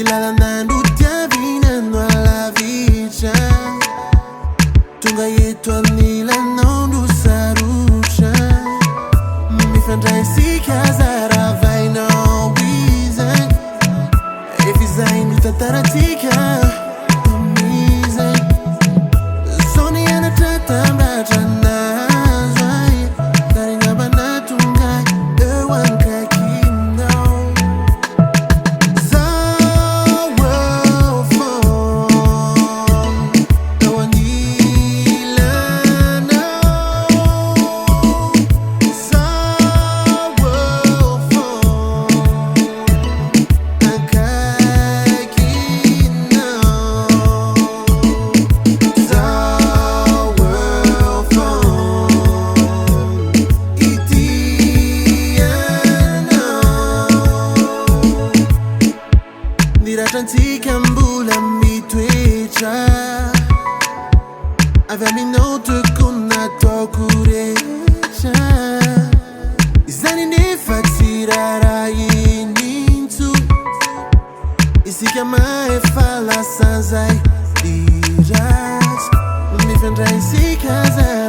là andando ti avvicinando alla vita Tunga yetu anila nondu sarusha Mi fandrai si casara vai no wizen E fizai mi tataratika Mizen Soni ana tatamba tanazai Dari ngabana tungai Ewanka kindo Diratantika mbula mitwecha Avemi note kuna tokurecha Izani nefatirara yinintu Isikama efala sanzai Diras Mi fendra isikaza